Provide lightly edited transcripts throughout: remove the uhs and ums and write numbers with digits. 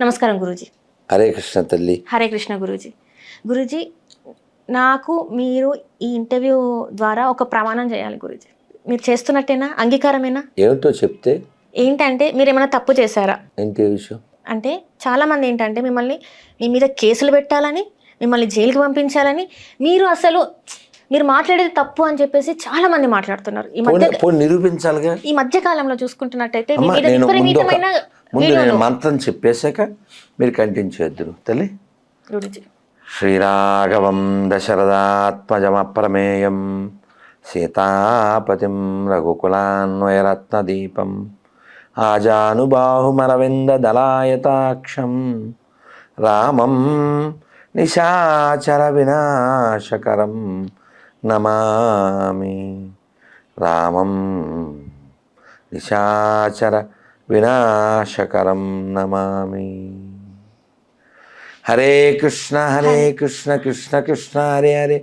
నమస్కారం గురూజీ. హరే కృష్ణ తల్లి. హరే కృష్ణ గురూజీ. గురూజీ, నాకు మీరు ఈ ఇంటర్వ్యూ ద్వారా ఒక ప్రమాణం చేయాలి గురూజీ. మీరు చేస్తున్నట్టేనా? అంగీకారమేనా? ఏమిటో చెప్తే. ఏంటంటే మీరు ఏమైనా తప్పు చేశారా? ఏంటి విషయం? అంటే చాలామంది ఏంటంటే మీ మీద కేసులు పెట్టాలని, మిమ్మల్ని జైలుకి పంపించాలని, మీరు మాట్లాడేది తప్పు అని చెప్పేసి చాలా మంది మాట్లాడుతున్నారు. నిరూపించాలిగా. ఈ మధ్య కాలంలో చూసుకుంటున్నట్టయితే నేను మంత్రం చెప్పేశాక మీరు కంటిన్యూ చేద్దరు తల్లి. శ్రీరాఘవం దశరథాత్మజమప్రమేయం సీతాపతిం రఘుకులాన్వయరత్నదీపం ఆజానుబాహుమరవింద దళాయతాక్షం రామం నిశాచర వినాశకరం నమామి. రామం నిశాచర వినాశకరం నమామి. హరే కృష్ణ కృష్ణ కృష్ణ హరే హరే,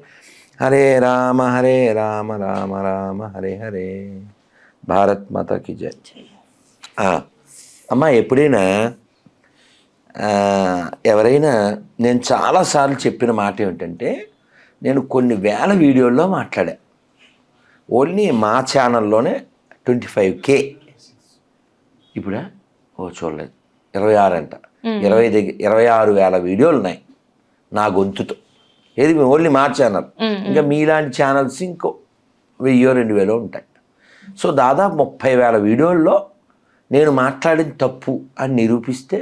హరే రామ రామ రామ హరే హరే. భారత్ మాతాకి జై. అమ్మ, ఎప్పుడైనా ఎవరైనా, నేను చాలాసార్లు చెప్పిన మాట ఏమిటంటే, నేను కొన్ని వేల వీడియోల్లో మాట్లాడా. ఓన్లీ మా ఛానల్లోనే 25K. ఇప్పుడా చూడలేదు, 26 అంట. 26,000 వీడియోలు ఉన్నాయి నా గొంతుతో. ఏది ఓన్లీ మా ఛానల్. ఇంకా మీలాంటి ఛానల్స్ ఇంకో 1000-2000 ఉంటాయి. సో దాదాపు 30,000 వీడియోల్లో నేను మాట్లాడిన తప్పు అని నిరూపిస్తే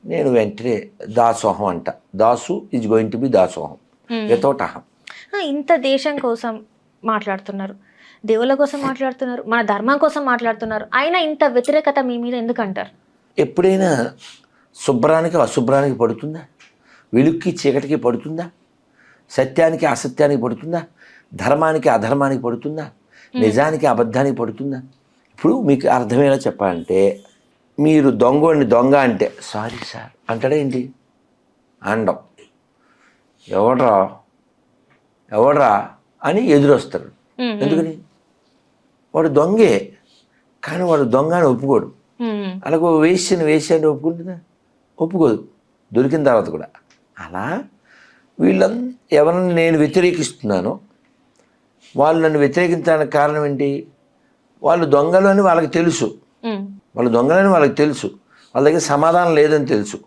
నేను వెంటనే దాసోహం అంట. Dasu is going to be దాసోహం వితౌట్ అహం. ఇంత దేశం కోసం మాట్లాడుతున్నారు, దేవుళ్ళ కోసం మాట్లాడుతున్నారు, మన ధర్మం కోసం మాట్లాడుతున్నారు, అయినా ఇంత వ్యతిరేకత మీ మీద ఎందుకంటారు? ఎప్పుడైనా శుభ్రానికి అశుభ్రానికి పడుతుందా? వెలుక్కి చీకటికి పడుతుందా? సత్యానికి అసత్యానికి పడుతుందా? ధర్మానికి అధర్మానికి పడుతుందా? నిజానికి అబద్ధానికి పడుతుందా? ఇప్పుడు మీకు అర్థమయ్యేలా చెప్పాలంటే, మీరు దొంగ అంటే సారీ సార్ అంటాడా ఏంటి? అండం. ఎవడ్రా అని ఎదురొస్తారు. ఎందుకని? వాడు దొంగే, కానీ వాడు దొంగ అని ఒప్పుకోడు. అలాగే వేసాన్ని ఒప్పుకుంటుందా? ఒప్పుకోదు, దొరికిన తర్వాత కూడా. అలా ఎవరిని నేను వ్యతిరేకిస్తున్నానో వాళ్ళు నన్ను వ్యతిరేకించడానికి కారణం ఏంటి? వాళ్ళు దొంగలు అని వాళ్ళకి తెలుసు. వాళ్ళ దగ్గర సమాధానం లేదని తెలుసు.